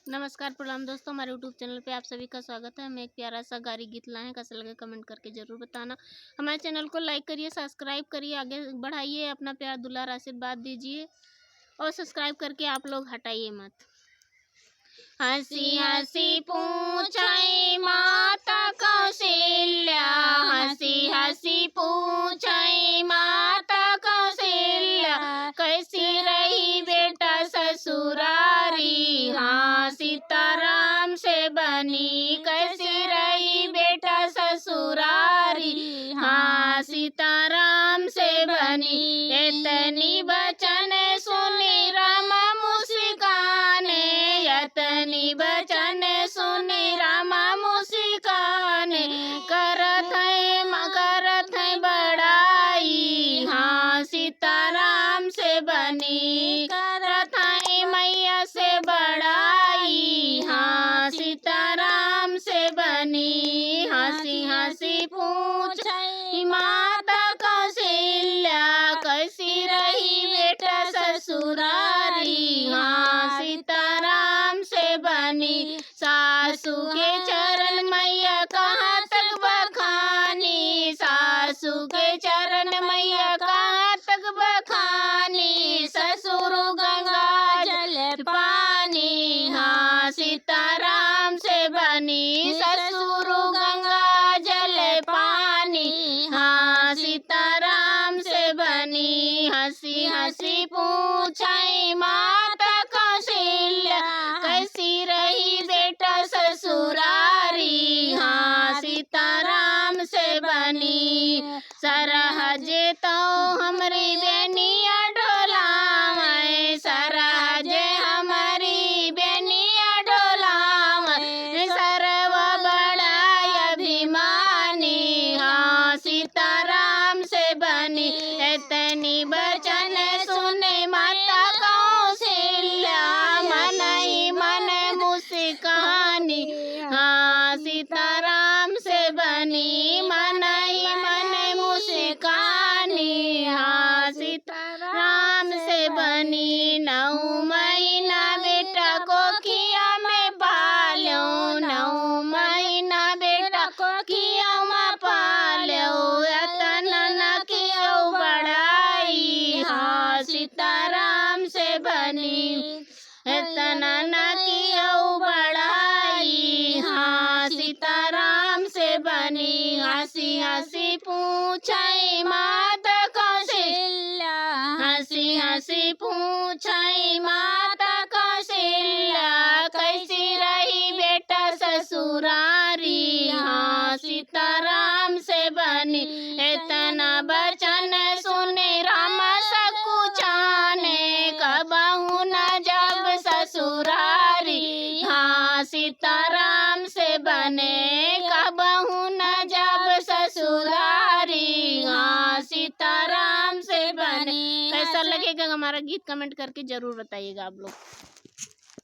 नमस्कार प्रणाम दोस्तों, हमारे यूट्यूब चैनल पे आप सभी का स्वागत है। हम एक प्यारा सा गारी गीत लाए हैं, कैसा लगे कमेंट करके ज़रूर बताना। हमारे चैनल को लाइक करिए, सब्सक्राइब करिए, आगे बढ़ाइए, अपना प्यार दुलार आशीर्वाद दीजिए और सब्सक्राइब करके आप लोग हटाइए मत। हंसी हंसी पूछई माता कौशल्या, हंसी हंसी पूछई माता कौशल्या, कैसी रही बेटा ससुरारी, हाँ सीताराम से बनी, कैसी रही बेटा ससुरारी, हाँ सीताराम से बनी। इतनी बचन सुनी राम मुस्काने, इतनी बचन सुनी राम मुस्काने, करत है बड़ाई, हाँ सीताराम से बनी, करत है मैया से बड़ाई, हाँ सीताराम से बनी। हंसी हंसी पूछई माता कौशल्या, कैसी रही बेटा ससुरारी, हाँ सीताराम से बनी। सासू के चरण मैया कहाँ तक बखानी, सासू के चरण मैया कहाँ तक बखानी, ससुर गंगा जल पानी, हाँ सीताराम से बनी, ससुर गंगा जल पानी, हाँ सीताराम से बनी। हंसी हंसी पूछई माता कौशल्या, कैसी रही बेटा ससुरारी, हाँ सीताराम से बनी। सरहजे तो हमरी बेनिया डोलावै, सरहजे हमारी बेनिया डोलावै, सर्व बड़ा अभिमानी, हाँ सीताराम से बनी। इतनी बचन सुने माता कौशल्या, मन ही मन मुस्कानी, हाँ सीताराम से बनी, मन ही मन मुस्कानी, हाँ सीताराम से बनी। 9 महीना बेटा को किया में पालो, 9 महीना बेटा को किया में पालो, इतना न किया बड़ाई, हाँ सीताराम से बनी, इतना न किया बड़ाई, हाँ सीताराम से बनी। हंसी हंसी पूछई माता कौशल्या, हंसी हंसी पूछई माता कौशल्या, कैसी रही बेटा ससुरारी, हाँ सीताराम से बनी। इतना बचन सुने राम सकुचाने, कबहू न जब ससुरारी, हाँ सीताराम से बने, कबहू न जब ससुरारी, हाँ सीताराम से बने। कैसा लगेगा हमारा गीत कमेंट करके जरूर बताइएगा आप लोग।